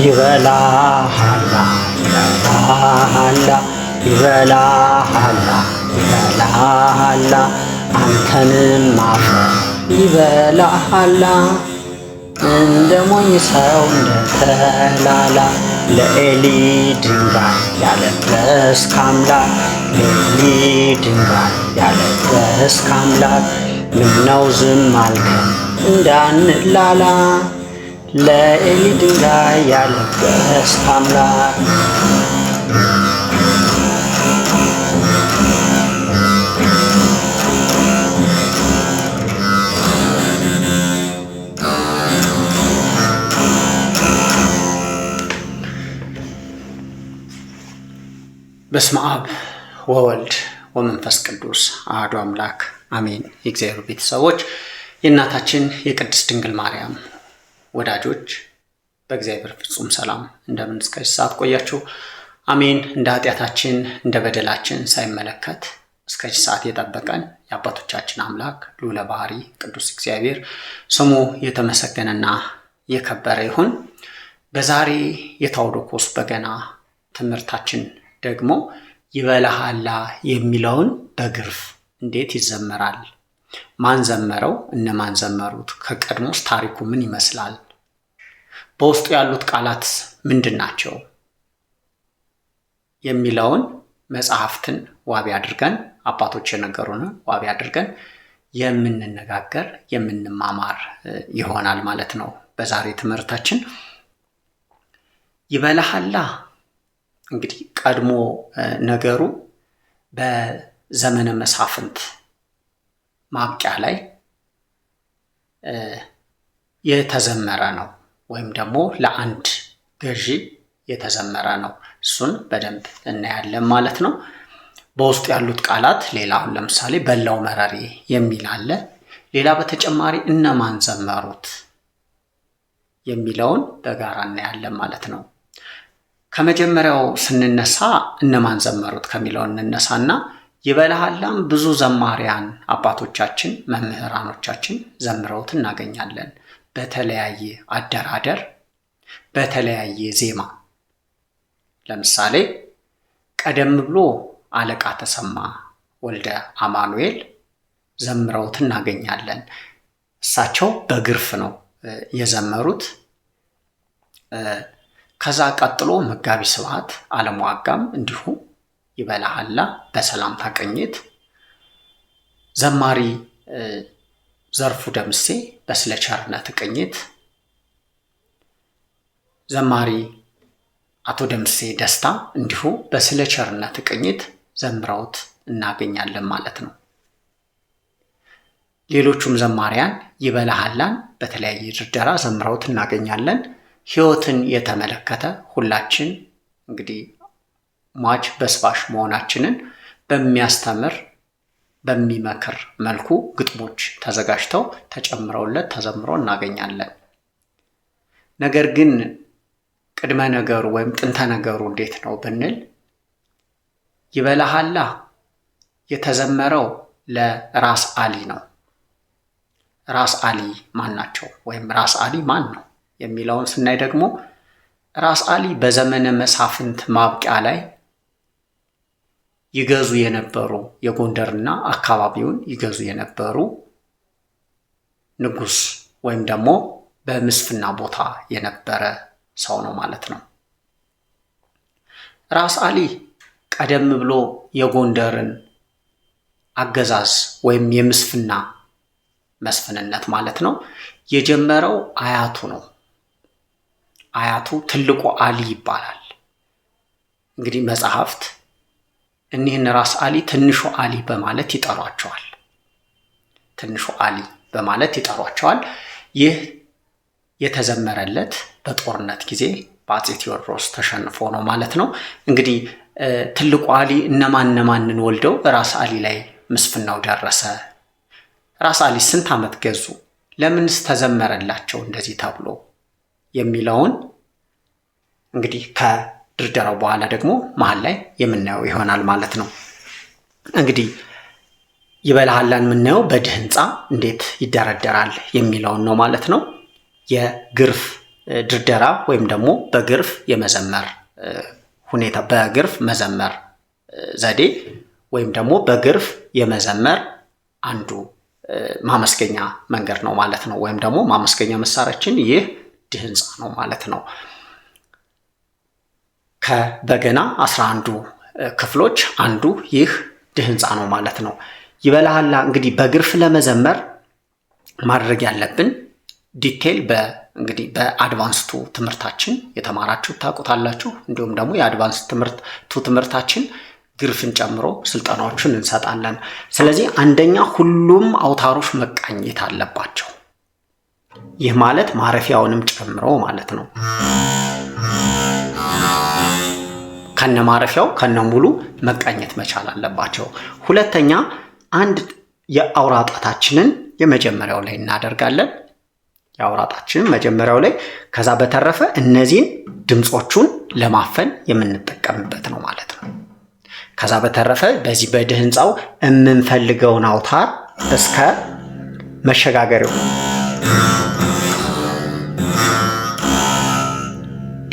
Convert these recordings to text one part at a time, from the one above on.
ይበላሃላ ይበላሃላ አንተንም አፈር ይበላሃላ እንደ ሞኝ ሰው እንደ ተላላ ለኤሊ ድንጋይ ያለበስክ አምላክ ለኤሊ ድንጋይ ያለበስክ አምላክ ምነው ዝም አልከን እንዳንላላ ለኤሊ ድንጋይ ያለበስክ አምላክ በስመ አብ ወወልድ ወመንፈስ ቅዱስ አሐዱ አምላክ አሜን። የእግዚአብሔር ቤተሰቦች የእናታችን የቅድስት ድንግል ማርያም ወዳጆች በእግዚአብሔር ፍጹም ሰላም እንደምን እስከዚህ ሰዓት ቆያችሁ? አሜን። እንደ ኃጢአታችን እንደ በደላችን ሳይመለከት እስከዚህ ሰዓት የጠበቀን የአባቶቻችን አምላክ ልዑለ ባሕሪ ቅዱስ እግዚአብሔር ስሙ የተመሰገነና የከበረ ይሁን። በዛሬ የታኦዶኮስ በገና ትምህርታችን ደግሞ ይበላሃላ የሚለውን በግርፍ እንዴት ይዘመራል? ማን ዘመረው? እነማን ዘመሩት? ከቀድሞስ ታሪኩ ምን ይመስላል? በውስጡ ያሉት ቃላት ምንድን ናቸው? የሚለውን መጽሐፍትን ዋቢ አድርገን አባቶች የነገሩን ዋቢ አድርገን የምንነጋገር የምንማማር ይሆናል ማለት ነው። በዛሬ ትምህርታችን ይበላሃላ እንግዲህ ቀድሞ ነገሩ በዘመነ መሳፍንት ማብቂያ ላይ የተዘመረ ነው፣ ወይም ደግሞ ለአንድ ገዢ የተዘመረ ነው። እሱን በደንብ እናያለን ማለት ነው። በውስጡ ያሉት ቃላት ሌላውን ለምሳሌ በላው መረሬ የሚል አለ። ሌላ በተጨማሪ እነማን ዘመሩት የሚለውን በጋራ እናያለን ማለት ነው። ከመጀመሪያው ስንነሳ እነማን ዘመሩት ከሚለው እንነሳና ይበላሃላም ብዙ ዘማሪያን አባቶቻችን መምህራኖቻችን ዘምረውት እናገኛለን። በተለያየ አደራደር፣ በተለያየ ዜማ። ለምሳሌ ቀደም ብሎ አለቃ ተሰማ ወልደ አማኑኤል ዘምረውት እናገኛለን። እሳቸው በግርፍ ነው የዘመሩት። ከዛ ቀጥሎ መጋቢ ስብሐት አለሟጋም እንዲሁ ይበላሃላ በሰላምታ ቅኝት፣ ዘማሪ ዘርፉ ደምሴ በስለ ቸርነት ቅኝት፣ ዘማሪ አቶ ደምሴ ደስታ እንዲሁ በስለ ቸርነት ቅኝት ዘምረውት እናገኛለን ማለት ነው። ሌሎቹም ዘማሪያን ይበላሃላን በተለያየ ድርደራ ዘምረውት እናገኛለን። ሕይወትን የተመለከተ ሁላችን እንግዲህ ሟች በስባሽ መሆናችንን በሚያስተምር በሚመክር መልኩ ግጥሞች ተዘጋጅተው ተጨምረውለት ተዘምሮ እናገኛለን። ነገር ግን ቅድመ ነገሩ ወይም ጥንተ ነገሩ እንዴት ነው ብንል ይበላሃላ የተዘመረው ለራስ አሊ ነው። ራስ አሊ ማን ናቸው? ወይም ራስ አሊ ማን ነው የሚለውን ስናይ ደግሞ ራስ አሊ በዘመነ መሳፍንት ማብቂያ ላይ ይገዙ የነበሩ የጎንደርና አካባቢውን ይገዙ የነበሩ ንጉስ ወይም ደግሞ በምስፍና ቦታ የነበረ ሰው ነው ማለት ነው። ራስ አሊ ቀደም ብሎ የጎንደርን አገዛዝ ወይም የምስፍና መስፍንነት ማለት ነው የጀመረው አያቱ ነው። አያቱ ትልቁ አሊ ይባላል። እንግዲህ መጽሐፍት እኒህን ራስ አሊ ትንሹ አሊ በማለት ይጠሯቸዋል። ትንሹ አሊ በማለት ይጠሯቸዋል። ይህ የተዘመረለት በጦርነት ጊዜ በአፄ ቴዎድሮስ ተሸንፎ ነው ማለት ነው። እንግዲህ ትልቁ አሊ እነማንን ወልደው ራስ አሊ ላይ ምስፍናው ደረሰ? ራስ አሊ ስንት ዓመት ገዙ? ለምንስ ተዘመረላቸው እንደዚህ ተብሎ የሚለውን እንግዲህ ከድርደራው በኋላ ደግሞ መሀል ላይ የምናየው ይሆናል ማለት ነው። እንግዲህ ይበላሃላን የምናየው በድህንፃ እንዴት ይደረደራል የሚለውን ነው ማለት ነው። የግርፍ ድርደራ ወይም ደግሞ በግርፍ የመዘመር ሁኔታ በግርፍ መዘመር ዘዴ ወይም ደግሞ በግርፍ የመዘመር አንዱ ማመስገኛ መንገድ ነው ማለት ነው። ወይም ደግሞ ማመስገኛ መሳሪያችን ይህ ድህንፃ ነው ማለት ነው። ከበገና 11ዱ ክፍሎች አንዱ ይህ ድህንፃ ነው ማለት ነው። ይበልሃላ እንግዲህ በግርፍ ለመዘመር ማድረግ ያለብን ዲቴል እንግዲህ በአድቫንስቱ ትምህርታችን የተማራችሁ ታውቁታላችሁ። እንዲሁም ደግሞ የአድቫንስ ትምህርታችን ግርፍን ጨምሮ ስልጠናዎችን እንሰጣለን። ስለዚህ አንደኛ ሁሉም አውታሮች መቃኘት አለባቸው። ይህ ማለት ማረፊያውንም ጨምሮ ማለት ነው። ከነ ማረፊያው ከነ ሙሉ መቃኘት መቻል አለባቸው። ሁለተኛ አንድ የአውራ ጣታችንን የመጀመሪያው ላይ እናደርጋለን። የአውራ ጣታችንን መጀመሪያው ላይ፣ ከዛ በተረፈ እነዚህን ድምጾቹን ለማፈን የምንጠቀምበት ነው ማለት ነው። ከዛ በተረፈ በዚህ በድህንፃው የምንፈልገውን አውታር እስከ መሸጋገሪያው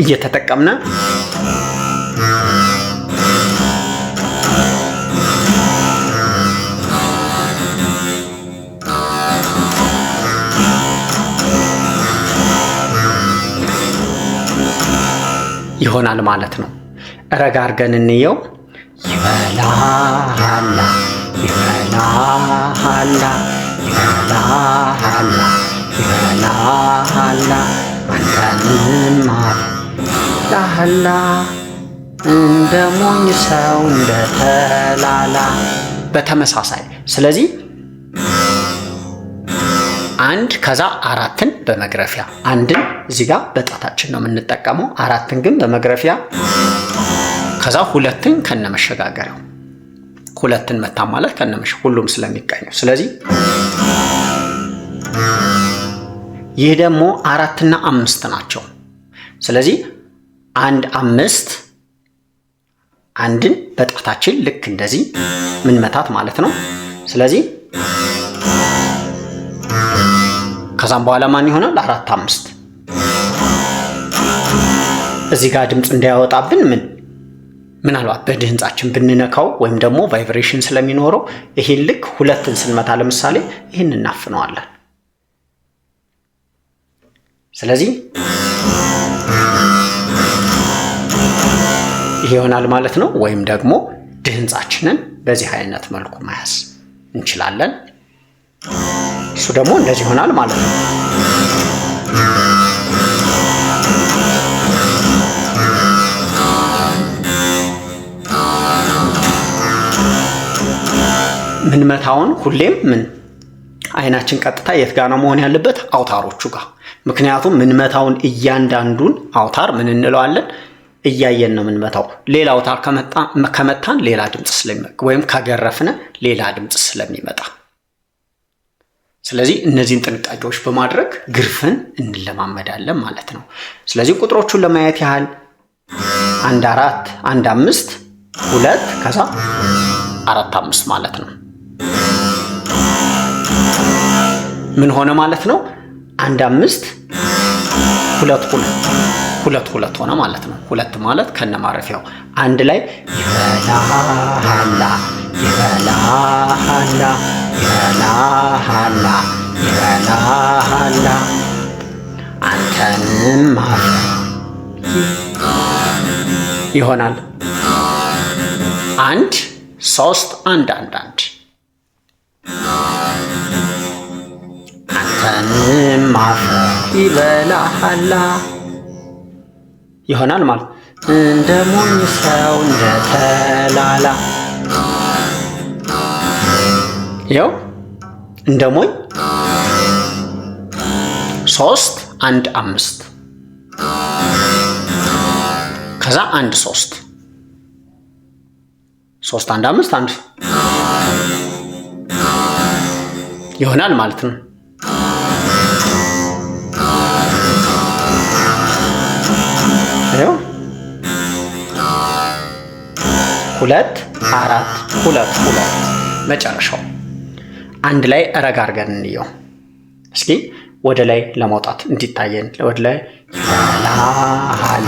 እየተጠቀምነ ይሆናል ማለት ነው። ረጋ አድርገን እንየው። ይበላሃላ ይበላሃላ ይበላሃላ ይበላሃላ አንተንም ማርዳሃላ እንደ ሞኝ ሰው እንደ ተላላ። በተመሳሳይ ስለዚህ አንድ ከዛ አራትን በመግረፊያ አንድን እዚህ ጋር በጣታችን ነው የምንጠቀመው። አራትን ግን በመግረፊያ ከዛ ሁለትን ከነመሸጋገሪያው ሁለትን መታ ማለት ሁሉም ስለሚቀኘው። ስለዚህ ይህ ደግሞ 4 እና 5 ናቸው። ስለዚህ 1 5 አንድን በጣታችን ልክ እንደዚህ ምን መታት ማለት ነው። ስለዚህ ከዛም በኋላ ማን ይሆናል? 4 5 እዚህ ጋር ድምፅ እንዳያወጣብን ምናልባት በድህንፃችን ብንነካው ወይም ደግሞ ቫይብሬሽን ስለሚኖረው ይሄን ልክ ሁለትን ስንመታ ለምሳሌ ይሄን እናፍነዋለን። ስለዚህ ይሄ ይሆናል ማለት ነው። ወይም ደግሞ ድህንፃችንን በዚህ አይነት መልኩ መያዝ እንችላለን። እሱ ደግሞ እንደዚህ ይሆናል ማለት ነው። ምንመታውን ሁሌም አይናችን ቀጥታ የት ጋር ነው መሆን ያለበት? አውታሮቹ ጋር። ምክንያቱም ምንመታውን እያንዳንዱን አውታር ምን እንለዋለን? እያየን ነው ምንመታው። ሌላ አውታር ከመታን ሌላ ድምፅ ስለሚመጣ ወይም ከገረፍነ ሌላ ድምፅ ስለሚመጣ፣ ስለዚህ እነዚህን ጥንቃቄዎች በማድረግ ግርፍን እንለማመዳለን ማለት ነው። ስለዚህ ቁጥሮቹን ለማየት ያህል 1 4 1 5 2 ከዛ 4 5 ማለት ነው። ምን ሆነ ማለት ነው? 1 5 2 2 2 ሆነ ማለት ነው። 2 ማለት ከነማረፊያው አንድ ላይ ይበላሃላ ይበላሃላ ይበላሃላ ይበላሃላ አንተንም ይሆናል። 1 3 1 1 1 አንተንም ይበላሃላ ይሆናል ማለት እንደ ሞኝ ሰው እንደ ተላላ። ይኸው እንደ ሞኝ 3 1 5 ከዛ 1 3 3 1 5 1 ይሆናል ማለት ነው። ይኸው 2 4 2 2 መጨረሻው አንድ ላይ ረጋ አድርገን እንየው እስኪ። ወደ ላይ ለማውጣት እንዲታየን ወደ ላይ ይበላሃላ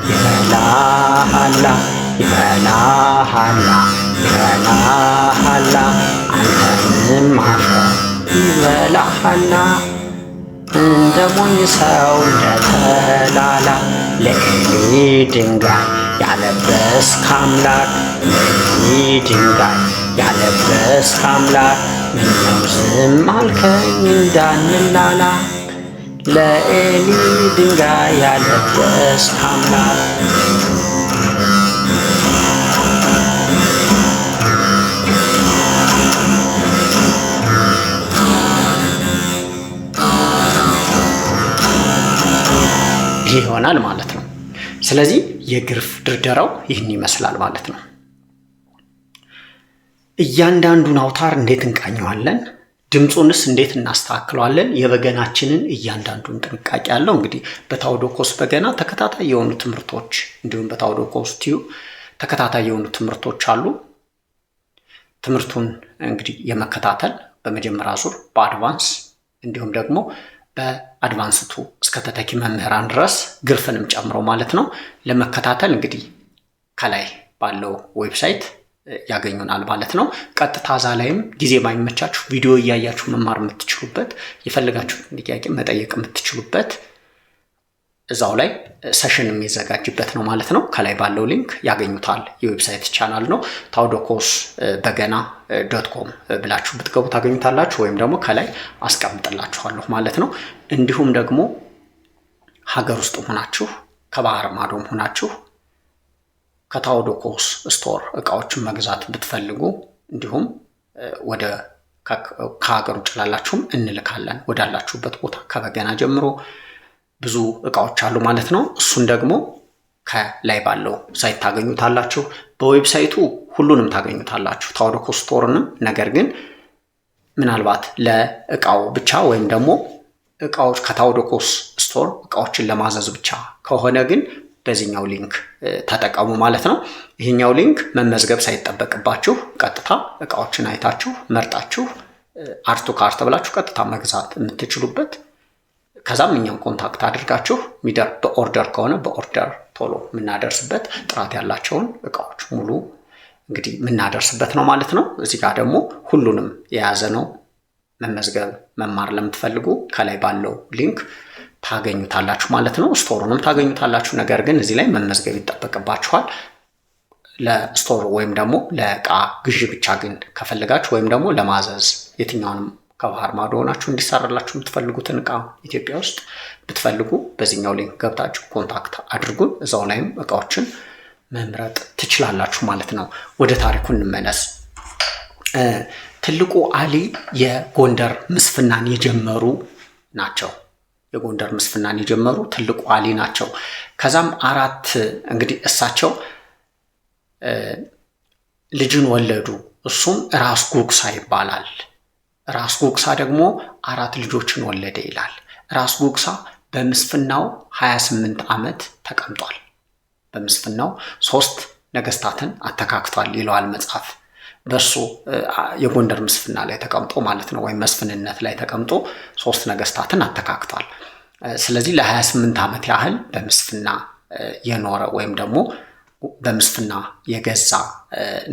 ይበላሃላ ይበላሃላ ይበላሃላ አንተንም አፈር ይበላሃላ እንደ ሞኝ ሰው እንደተላላ ለኤሊ ድንጋይ ያለበስክ አምላክ ለኤሊ ድንጋይ ያለበስክ አምላክ ምነው ዝም አልከኝ እንዳንላላ ለኤሊ ድንጋይ ያለበስክ አምላክ ይሆናል ማለት ነው። ስለዚህ የግርፍ ድርደራው ይህን ይመስላል ማለት ነው። እያንዳንዱን አውታር እንዴት እንቃኘዋለን? ድምፁንስ እንዴት እናስተካክለዋለን? የበገናችንን እያንዳንዱን ጥንቃቄ ያለው እንግዲህ በታኦዶኮስ በገና ተከታታይ የሆኑ ትምህርቶች እንዲሁም በታኦዶኮስ ቲዩብ ተከታታይ የሆኑ ትምህርቶች አሉ። ትምህርቱን እንግዲህ የመከታተል በመጀመሪያ ዙር በአድቫንስ እንዲሁም ደግሞ በአድቫንስቱ እስከ ተተኪ መምህራን ድረስ ግርፍንም ጨምሮ ማለት ነው ለመከታተል እንግዲህ ከላይ ባለው ዌብሳይት ያገኙናል ማለት ነው። ቀጥታ እዛ ላይም ጊዜ ባይመቻችሁ ቪዲዮ እያያችሁ መማር የምትችሉበት የፈለጋችሁትን ጥያቄ መጠየቅ የምትችሉበት እዛው ላይ ሰሽን የሚዘጋጅበት ነው ማለት ነው። ከላይ ባለው ሊንክ ያገኙታል። የዌብሳይት ቻናል ነው ታኦዶኮስ በገና .com ብላችሁ ብትገቡ ታገኙታላችሁ፣ ወይም ደግሞ ከላይ አስቀምጥላችኋለሁ ማለት ነው። እንዲሁም ደግሞ ሀገር ውስጥ ሆናችሁ ከባህር ማዶም ሆናችሁ ከታኦዶኮስ ስቶር እቃዎችን መግዛት ብትፈልጉ እንዲሁም ወደ ከሀገር ውጭ ላላችሁም እንልካለን ወዳላችሁበት ቦታ ከበገና ጀምሮ ብዙ እቃዎች አሉ ማለት ነው። እሱን ደግሞ ከላይ ባለው ሳይት ታገኙታላችሁ። በዌብሳይቱ ሁሉንም ታገኙታላችሁ ታኦዶኮስ ስቶርንም። ነገር ግን ምናልባት ለእቃው ብቻ ወይም ደግሞ እቃዎች ከታኦዶኮስ ስቶር እቃዎችን ለማዘዝ ብቻ ከሆነ ግን በዚህኛው ሊንክ ተጠቀሙ ማለት ነው። ይህኛው ሊንክ መመዝገብ ሳይጠበቅባችሁ ቀጥታ እቃዎችን አይታችሁ መርጣችሁ አርቱ ካርት ብላችሁ ቀጥታ መግዛት የምትችሉበት ከዛም እኛን ኮንታክት አድርጋችሁ በኦርደር ከሆነ በኦርደር ቶሎ የምናደርስበት ጥራት ያላቸውን እቃዎች ሙሉ እንግዲህ የምናደርስበት ነው ማለት ነው። እዚህ ጋር ደግሞ ሁሉንም የያዘ ነው። መመዝገብ መማር ለምትፈልጉ ከላይ ባለው ሊንክ ታገኙታላችሁ ማለት ነው። ስቶሩንም ታገኙታላችሁ። ነገር ግን እዚህ ላይ መመዝገብ ይጠበቅባችኋል። ለስቶር ወይም ደግሞ ለእቃ ግዢ ብቻ ግን ከፈለጋችሁ ወይም ደግሞ ለማዘዝ የትኛውንም ከባህር ማዶ ሆናችሁ እንዲሰራላችሁ የምትፈልጉትን እቃ ኢትዮጵያ ውስጥ ብትፈልጉ በዚህኛው ሊንክ ገብታችሁ ኮንታክት አድርጉን። እዛው ላይም እቃዎችን መምረጥ ትችላላችሁ ማለት ነው። ወደ ታሪኩ እንመለስ። ትልቁ አሊ የጎንደር ምስፍናን የጀመሩ ናቸው። የጎንደር ምስፍናን የጀመሩ ትልቁ አሊ ናቸው። ከዛም አራት እንግዲህ እሳቸው ልጅን ወለዱ። እሱም ራስ ጉግሳ ይባላል። ራስ ጉግሳ ደግሞ 4 ልጆችን ወለደ ይላል። ራስ ጉግሳ በምስፍናው 28 ዓመት ተቀምጧል። በምስፍናው 3 ነገስታትን አተካክቷል ይለዋል መጽሐፍ። በሱ የጎንደር ምስፍና ላይ ተቀምጦ ማለት ነው፣ ወይም መስፍንነት ላይ ተቀምጦ 3 ነገስታትን አተካክቷል። ስለዚህ ለ28 ዓመት ያህል በምስፍና የኖረ ወይም ደግሞ በምስፍና የገዛ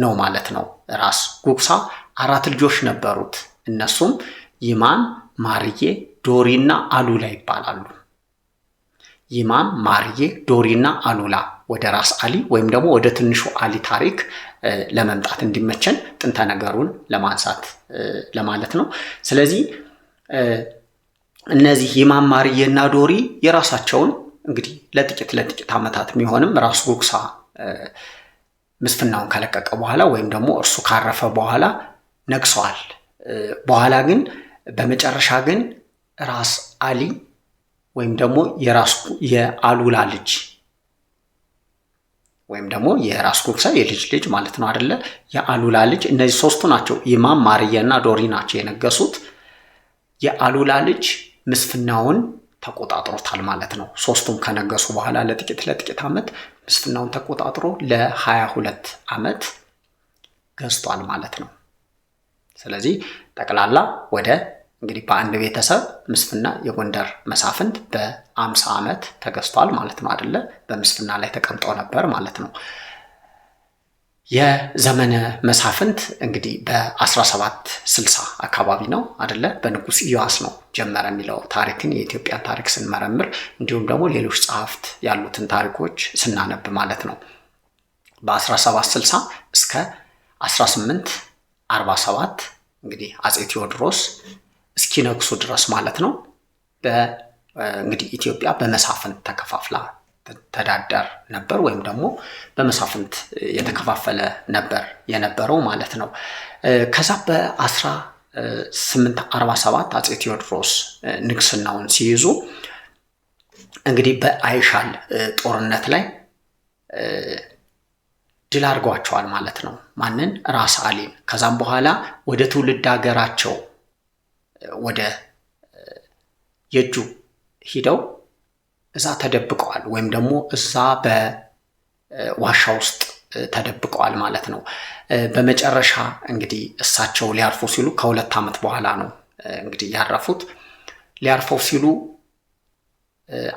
ነው ማለት ነው። ራስ ጉግሳ 4 ልጆች ነበሩት። እነሱም ይማም፣ ማርዬ፣ ዶሪና አሉላ ይባላሉ። ይማም፣ ማርዬ፣ ዶሪና አሉላ። ወደ ራስ አሊ ወይም ደግሞ ወደ ትንሹ አሊ ታሪክ ለመምጣት እንዲመቸን ጥንተ ነገሩን ለማንሳት ለማለት ነው። ስለዚህ እነዚህ ይማም፣ ማርዬ እና ዶሪ የራሳቸውን እንግዲህ ለጥቂት ዓመታት የሚሆንም ራስ ጉግሳ ምስፍናውን ከለቀቀ በኋላ ወይም ደግሞ እርሱ ካረፈ በኋላ ነግሰዋል። በኋላ ግን በመጨረሻ ግን ራስ አሊ ወይም ደግሞ የአሉላ ልጅ ወይም ደግሞ የራስ ጉግሳ የልጅ ልጅ ማለት ነው አይደለ? የአሉላ ልጅ እነዚህ 3ቱ ናቸው። ይማም፣ ማርዬ እና ዶሪ ናቸው የነገሱት። የአሉላ ልጅ ምስፍናውን ተቆጣጥሮታል ማለት ነው። 3ቱም ከነገሱ በኋላ ለጥቂት ዓመት ምስፍናውን ተቆጣጥሮ ለ22 ዓመት ገዝቷል ማለት ነው። ስለዚህ ጠቅላላ ወደ እንግዲህ በአንድ ቤተሰብ ምስፍና የጎንደር መሳፍንት በ50 ዓመት ተገዝቷል ማለት ነው አይደለ? በምስፍና ላይ ተቀምጠው ነበር ማለት ነው። የዘመነ መሳፍንት እንግዲህ በ1760 አካባቢ ነው አይደለ? በንጉስ ኢዮአስ ነው ጀመረ የሚለው ታሪክን የኢትዮጵያን ታሪክ ስንመረምር እንዲሁም ደግሞ ሌሎች ጸሐፍት ያሉትን ታሪኮች ስናነብ ማለት ነው። በ1760 እስከ 1847 እንግዲህ አጼ ቴዎድሮስ እስኪነግሱ ድረስ ማለት ነው። እንግዲህ ኢትዮጵያ በመሳፍንት ተከፋፍላ ተዳደር ነበር ወይም ደግሞ በመሳፍንት የተከፋፈለ ነበር የነበረው ማለት ነው። ከዛ በ1847 አጼ ቴዎድሮስ ንግስናውን ሲይዙ እንግዲህ በአይሻል ጦርነት ላይ ድል አድርጓቸዋል ማለት ነው። ማንን? ራስ አሊን። ከዛም በኋላ ወደ ትውልድ ሀገራቸው ወደ የጁ ሂደው እዛ ተደብቀዋል ወይም ደግሞ እዛ በዋሻ ውስጥ ተደብቀዋል ማለት ነው። በመጨረሻ እንግዲህ እሳቸው ሊያርፉ ሲሉ ከ2 ዓመት በኋላ ነው እንግዲህ ያረፉት። ሊያርፈው ሲሉ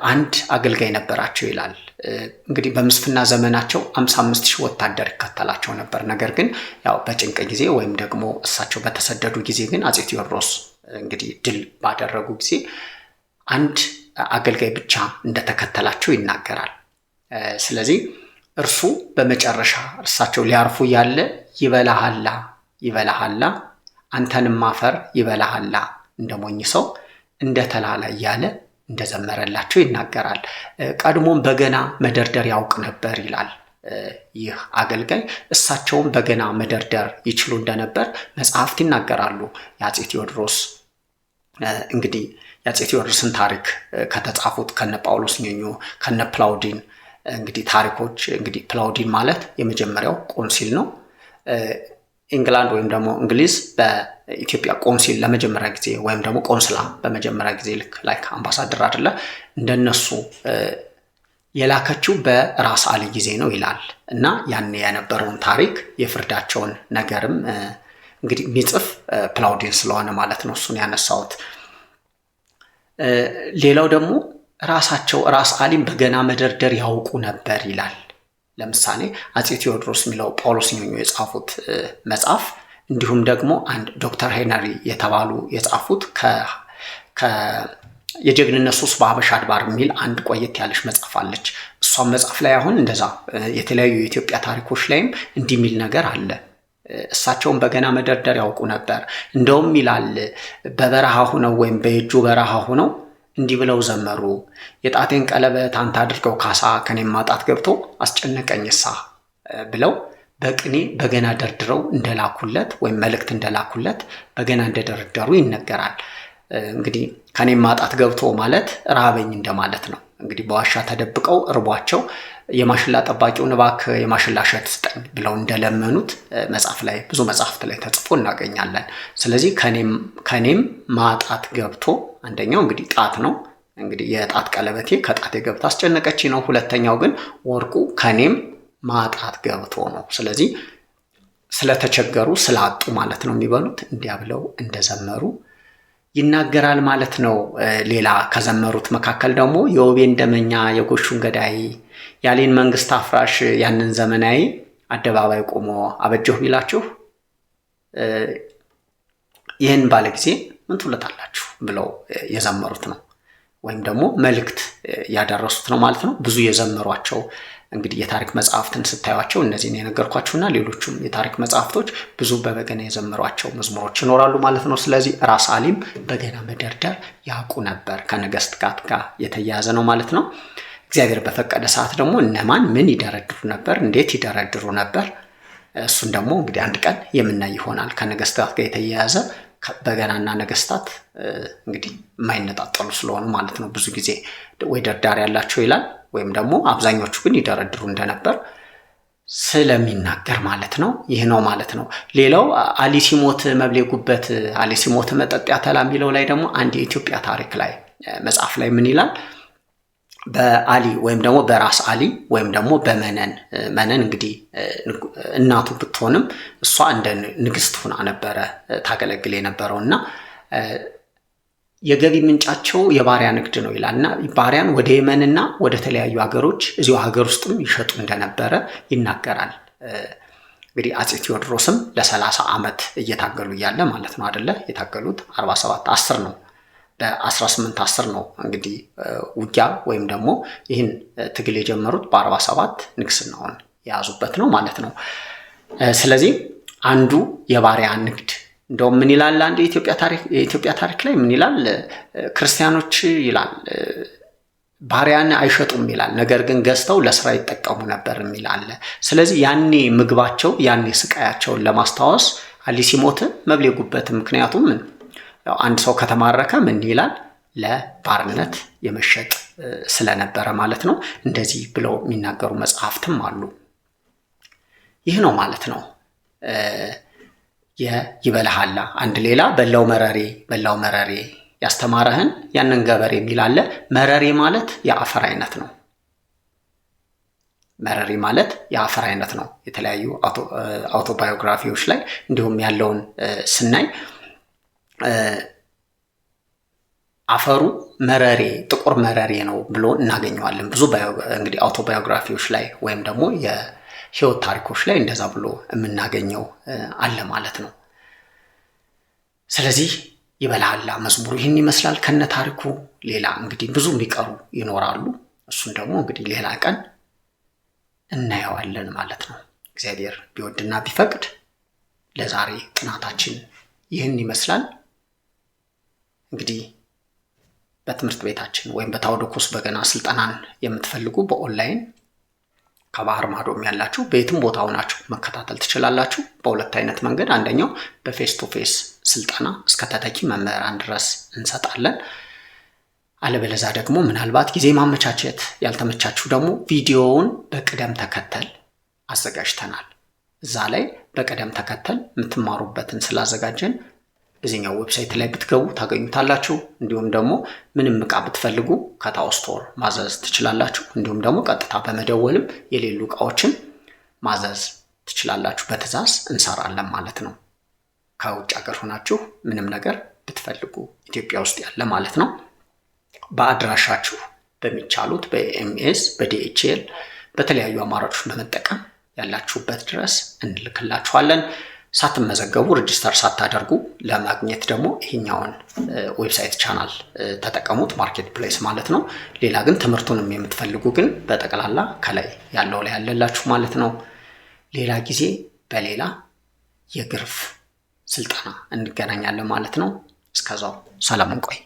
አንድ አገልጋይ ነበራቸው ይላል። እንግዲህ በምስፍና ዘመናቸው 55,000 ወታደር ይከተላቸው ነበር። ነገር ግን ያው በጭንቅ ጊዜ ወይም ደግሞ እሳቸው በተሰደዱ ጊዜ ግን አጼ ቴዎድሮስ እንግዲህ ድል ባደረጉ ጊዜ አንድ አገልጋይ ብቻ እንደተከተላቸው ይናገራል። ስለዚህ እርሱ በመጨረሻ እርሳቸው ሊያርፉ ያለ ይበላሃላ አንተንም ማፈር ይበላሃላ እንደሞኝ ሰው እንደተላላ እያለ እንደዘመረላቸው ይናገራል። ቀድሞም በገና መደርደር ያውቅ ነበር ይላል ይህ አገልጋይ። እሳቸውም በገና መደርደር ይችሉ እንደነበር መጽሐፍት ይናገራሉ። የአጼ ቴዎድሮስ እንግዲህ የአጼ ቴዎድሮስን ታሪክ ከተጻፉት ከነ ጳውሎስ ኞኞ ከነ ፕላውዲን እንግዲህ ታሪኮች እንግዲህ ፕላውዲን ማለት የመጀመሪያው ቆንሲል ነው። ኢንግላንድ ወይም ደግሞ እንግሊዝ በኢትዮጵያ ቆንሲል ለመጀመሪያ ጊዜ ወይም ደግሞ ቆንስላ በመጀመሪያ ጊዜ ልክ ላይክ አምባሳደር አይደለ እንደነሱ የላከችው በራስ አሊ ጊዜ ነው ይላል እና ያን የነበረውን ታሪክ የፍርዳቸውን ነገርም እንግዲህ የሚጽፍ ፕላውዲን ስለሆነ ማለት ነው እሱን ያነሳሁት። ሌላው ደግሞ ራሳቸው ራስ አሊም በገና መደርደር ያውቁ ነበር ይላል። ለምሳሌ አጼ ቴዎድሮስ የሚለው ጳውሎስ ኞኞ የጻፉት መጽሐፍ እንዲሁም ደግሞ አንድ ዶክተር ሄነሪ የተባሉ የጻፉት የጀግንነት ሱስ በሀበሻ አድባር የሚል አንድ ቆየት ያለች መጽሐፍ አለች። እሷም መጽሐፍ ላይ አሁን እንደዛ የተለያዩ የኢትዮጵያ ታሪኮች ላይም እንዲህ የሚል ነገር አለ። እሳቸውን በገና መደርደር ያውቁ ነበር። እንደውም ይላል በበረሃ ሆነው ወይም በየጁ በረሃ ሆነው እንዲህ ብለው ዘመሩ። የጣቴን ቀለበት አንተ አድርገው ካሳ ከኔም ማጣት ገብቶ አስጨነቀኝሳ ብለው በቅኔ በገና ደርድረው እንደላኩለት ወይም መልእክት እንደላኩለት በገና እንደደረደሩ ይነገራል። እንግዲህ ከኔም ማጣት ገብቶ ማለት ራበኝ እንደማለት ነው። እንግዲህ በዋሻ ተደብቀው እርቧቸው የማሽላ ጠባቂውን እባክህ የማሽላ እሸት ስጠኝ ብለው እንደለመኑት መጽሐፍ ላይ ብዙ መጽሐፍት ላይ ተጽፎ እናገኛለን። ስለዚህ ከኔም ማጣት ገብቶ አንደኛው እንግዲህ ጣት ነው። እንግዲህ የጣት ቀለበቴ ከጣቴ ገብታ አስጨነቀች ነው። ሁለተኛው ግን ወርቁ ከኔም ማጣት ገብቶ ነው። ስለዚህ ስለተቸገሩ ስላጡ ማለት ነው የሚበሉት እንዲያ ብለው እንደዘመሩ ይናገራል ማለት ነው። ሌላ ከዘመሩት መካከል ደግሞ የውቤን ደመኛ የጎሹን ገዳይ ያሌን መንግስት አፍራሽ ያንን ዘመናዊ አደባባይ ቆሞ አበጀሁ ቢላችሁ ይህን ባለ ጊዜ ምን ትውለታላችሁ ብለው የዘመሩት ነው ወይም ደግሞ መልእክት ያደረሱት ነው ማለት ነው። ብዙ የዘመሯቸው እንግዲህ የታሪክ መጽሐፍትን ስታዩቸው እነዚህን የነገርኳችሁና ሌሎቹም የታሪክ መጽሐፍቶች ብዙ በበገና የዘመሯቸው መዝሙሮች ይኖራሉ ማለት ነው። ስለዚህ ራስ አሊም በገና መደርደር ያውቁ ነበር። ከነገስታት ጋር የተያያዘ ነው ማለት ነው። እግዚአብሔር በፈቀደ ሰዓት ደግሞ እነማን ምን ይደረድሩ ነበር፣ እንዴት ይደረድሩ ነበር፣ እሱን ደግሞ እንግዲህ አንድ ቀን የምናይ ይሆናል። ከነገስታት ጋር የተያያዘ በገናና ነገስታት እንግዲህ የማይነጣጠሉ ስለሆኑ ማለት ነው። ብዙ ጊዜ ወይ ደርዳሪ ያላቸው ይላል ወይም ደግሞ አብዛኞቹ ግን ይደረድሩ እንደነበር ስለሚናገር ማለት ነው። ይህ ነው ማለት ነው። ሌላው አሊ ሲሞት መብሌ ጉበት አሊ ሲሞት መጠጥ ያተላ የሚለው ላይ ደግሞ አንድ የኢትዮጵያ ታሪክ ላይ መጽሐፍ ላይ ምን ይላል? በአሊ ወይም ደግሞ በራስ አሊ ወይም ደግሞ መነን እንግዲህ እናቱ ብትሆንም እሷ እንደ ንግስት ሆና ነበረ ታገለግል የነበረው እና የገቢ ምንጫቸው የባሪያ ንግድ ነው ይላልና ባሪያን ወደ የመንና ወደ ተለያዩ ሀገሮች እዚሁ ሀገር ውስጥም ይሸጡ እንደነበረ ይናገራል። እንግዲህ አፄ ቴዎድሮስም ለ30 ዓመት እየታገሉ እያለ ማለት ነው አይደለ? የታገሉት 47 10 ነው በ1810 ነው እንግዲህ ውጊያ ወይም ደግሞ ይህን ትግል የጀመሩት በ47 ንግስናውን የያዙበት ነው ማለት ነው። ስለዚህ አንዱ የባሪያ ንግድ እንደውም ምን ይላል አንድ የኢትዮጵያ ታሪክ ላይ ምን ይላል? ክርስቲያኖች ይላል ባሪያን አይሸጡም ይላል፣ ነገር ግን ገዝተው ለስራ ይጠቀሙ ነበር የሚል አለ። ስለዚህ ያኔ ምግባቸው ያኔ ስቃያቸውን ለማስታወስ አሊ ሲሞት መብል የጉበት። ምክንያቱም አንድ ሰው ከተማረከ ምን ይላል? ለባርነት የመሸጥ ስለነበረ ማለት ነው። እንደዚህ ብለው የሚናገሩ መጽሐፍትም አሉ። ይህ ነው ማለት ነው ይበልሃላ። አንድ ሌላ በላው መረሬ ያስተማረህን ያንን ገበሬ የሚል አለ። መረሬ ማለት የአፈር አይነት ነው። መረሬ ማለት የአፈር አይነት ነው። የተለያዩ አውቶባዮግራፊዎች ላይ እንዲሁም ያለውን ስናይ አፈሩ መረሬ ጥቁር መረሬ ነው ብሎ እናገኘዋለን። ብዙ እንግዲህ አውቶባዮግራፊዎች ላይ ወይም ደግሞ የህይወት ታሪኮች ላይ እንደዛ ብሎ የምናገኘው አለ ማለት ነው። ስለዚህ ይበልሃላ መዝሙሩ ይህን ይመስላል ከነ ታሪኩ። ሌላ እንግዲህ ብዙ የሚቀሩ ይኖራሉ። እሱን ደግሞ እንግዲህ ሌላ ቀን እናየዋለን ማለት ነው። እግዚአብሔር ቢወድና ቢፈቅድ ለዛሬ ጥናታችን ይህን ይመስላል። እንግዲህ በትምህርት ቤታችን ወይም በታኦዶኮስ በገና ስልጠናን የምትፈልጉ በኦንላይን ከባህር ማዶም ያላችሁ በየትም ቦታ ሆናችሁ መከታተል ትችላላችሁ። በሁለት አይነት መንገድ፣ አንደኛው በፌስ ቱ ፌስ ስልጠና እስከ ተተኪ መምህራን ድረስ እንሰጣለን። አለበለዛ ደግሞ ምናልባት ጊዜ ማመቻቸት ያልተመቻችሁ ደግሞ ቪዲዮውን በቅደም ተከተል አዘጋጅተናል። እዛ ላይ በቅደም ተከተል የምትማሩበትን ስላዘጋጀን እዚህኛው ዌብሳይት ላይ ብትገቡ ታገኙታላችሁ። እንዲሁም ደግሞ ምንም ዕቃ ብትፈልጉ ከታኦ ስቶር ማዘዝ ትችላላችሁ። እንዲሁም ደግሞ ቀጥታ በመደወልም የሌሉ ዕቃዎችን ማዘዝ ትችላላችሁ። በትዕዛዝ እንሰራለን ማለት ነው። ከውጭ ሀገር ሆናችሁ ምንም ነገር ብትፈልጉ ኢትዮጵያ ውስጥ ያለ ማለት ነው በአድራሻችሁ በሚቻሉት በኤምኤስ በዲኤችኤል በተለያዩ አማራጮች በመጠቀም ያላችሁበት ድረስ እንልክላችኋለን። ሳትመዘገቡ ሬጂስተር ሳታደርጉ ለማግኘት ደግሞ ይሄኛውን ዌብሳይት ቻናል ተጠቀሙት፣ ማርኬት ፕሌስ ማለት ነው። ሌላ ግን ትምህርቱንም የምትፈልጉ ግን በጠቅላላ ከላይ ያለው ላይ ያለላችሁ ማለት ነው። ሌላ ጊዜ በሌላ የግርፍ ስልጠና እንገናኛለን ማለት ነው። እስከዛው ሰላም እንቆይ።